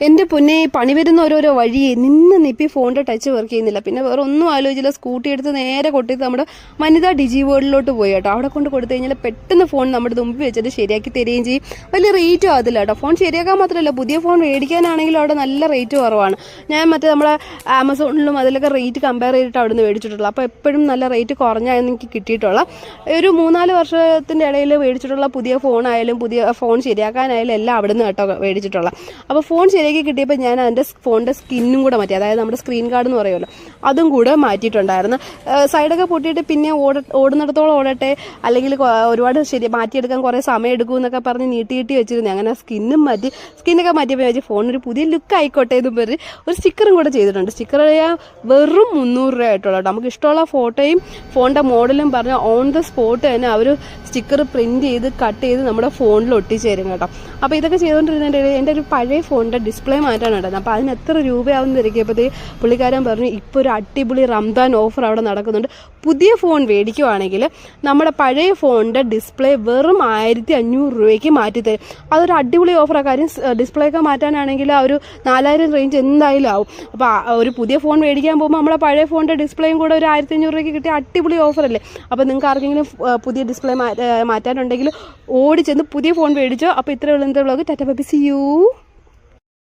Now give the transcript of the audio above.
എൻ്റെ പൊന്നെ പണി വരുന്ന ഓരോരോ വഴി നിന്ന് നിപ്പി ഫോണിൻ്റെ ടച്ച് വർക്ക് ചെയ്യുന്നില്ല. പിന്നെ വേറെ ഒന്നും ആലോചിച്ചില്ല, സ്കൂട്ടി എടുത്ത് നേരെ കൊട്ടിട്ട് നമ്മുടെ വനിതാ ഡിജി വേൾഡിലോട്ട് പോയി കേട്ടോ. അവിടെ കൊണ്ട് കൊടുത്തു കഴിഞ്ഞാൽ പെട്ടെന്ന് ഫോൺ നമ്മുടെ മുമ്പിൽ വെച്ചിട്ട് ശരിയാക്കി തരികയും ചെയ്യും. വലിയ റേറ്റും ആകത്തില്ല കേട്ടോ. ഫോൺ ശരിയാക്കാൻ മാത്രമല്ല, പുതിയ ഫോൺ മേടിക്കാനാണെങ്കിലും അവിടെ നല്ല റേറ്റ് കുറവാണ്. ഞാൻ മറ്റേ നമ്മളെ ആമസോണിലും അതിലൊക്കെ റേറ്റ് കമ്പയർ ചെയ്തിട്ട് അവിടെ നിന്ന് മേടിച്ചിട്ടുള്ളൂ. അപ്പോൾ എപ്പോഴും നല്ല റേറ്റ് കുറഞ്ഞാണ് എനിക്ക് കിട്ടിയിട്ടുള്ള. ഒരു 3-4 വർഷത്തിൻ്റെ ഇടയിൽ മേടിച്ചിട്ടുള്ള പുതിയ ഫോണായാലും പുതിയ ഫോൺ ശരിയാക്കാനായാലും എല്ലാം അവിടെ നിന്ന് കേട്ടോ മേടിച്ചിട്ടുള്ള. അപ്പോൾ ഫോൺ ശരിയാക്കി കിട്ടിയപ്പോൾ ഞാൻ അതിൻ്റെ ഫോണിൻ്റെ സ്കിന്നും കൂടെ മാറ്റി, അതായത് നമ്മുടെ സ്ക്രീൻ ഗാർഡ് എന്ന് പറയുമല്ലോ, അതും കൂടെ മാറ്റിയിട്ടുണ്ടായിരുന്നു. സൈഡൊക്കെ പൊട്ടിയിട്ട് പിന്നെ ഓടുന്നിടത്തോളം ഓടട്ടെ, അല്ലെങ്കിൽ ഒരുപാട് മാറ്റിയെടുക്കാൻ കുറേ സമയം എടുക്കും എന്നൊക്കെ പറഞ്ഞ് നീട്ടി വെച്ചിരുന്നു. അങ്ങനെ സ്കിന്നൊക്കെ മാറ്റിയപ്പോൾ വെച്ച് ഫോണിനൊരു പുതിയ ലുക്ക് ആയിക്കോട്ടെ എന്നും പറഞ്ഞ് ഒരു സ്റ്റിക്കറും കൂടെ ചെയ്തിട്ടുണ്ട്. സ്റ്റിക്കർ വെറും 300 രൂപ ആയിട്ടുള്ളൂ കേട്ടോ. നമുക്ക് ഇഷ്ടമുള്ള ഫോട്ടോയും ഫോണിൻ്റെ മോഡലും പറഞ്ഞ് ഓൺ ദ സ്പോട്ട് തന്നെ അവർ സ്റ്റിക്കർ പ്രിൻറ്റ് ചെയ്ത് കട്ട് ചെയ്ത് നമ്മുടെ ഫോണിൽ ഒട്ടിച്ച് തരും കേട്ടോ. അപ്പോൾ ഇതൊക്കെ ചെയ്തുകൊണ്ടിരുന്നതിൻ്റെ എൻ്റെ ഒരു പഴയ ഫോണിൻ്റെ ഡിസ്പ്ലേ മാറ്റാനുണ്ടായിരുന്നു. അപ്പോൾ അതിന് എത്ര രൂപയാവുന്ന തിരക്കിയപ്പോഴത്തേക്ക് പുള്ളിക്കാരൻ പറഞ്ഞു, ഇപ്പോൾ ഒരു അടിപൊളി റംദാൻ ഓഫർ അവിടെ നടക്കുന്നുണ്ട്. പുതിയ ഫോൺ മേടിക്കുവാണെങ്കിൽ നമ്മുടെ പഴയ ഫോണിൻ്റെ ഡിസ്പ്ലേ വെറും 1500 രൂപയ്ക്ക് മാറ്റിത്തരും. അതൊരു അടിപൊളി ഓഫറാണ്. കാര്യം ഡിസ്പ്ലേ ഒക്കെ മാറ്റാനാണെങ്കിൽ ആ ഒരു 4000 റേഞ്ച് എന്തായാലും ആവും. അപ്പോൾ ഒരു പുതിയ ഫോൺ മേടിക്കാൻ പോകുമ്പോൾ നമ്മളെ പഴയ ഫോണിൻ്റെ ഡിസ്പ്ലേയും കൂടെ ഒരു 1500 രൂപയ്ക്ക് കിട്ടിയ അടിപൊളി ഓഫറല്ലേ. അപ്പോൾ നിങ്ങൾക്ക് ആർക്കെങ്കിലും പുതിയ ഡിസ്പ്ലേ മാറ്റാനുണ്ടെങ്കിൽ ഓടിച്ചെന്ന് പുതിയ ഫോൺ മേടിച്ചോ. അപ്പോൾ ഇത്രയുള്ള ഇന്നത്തെ vlog. Tata bye bye, see U.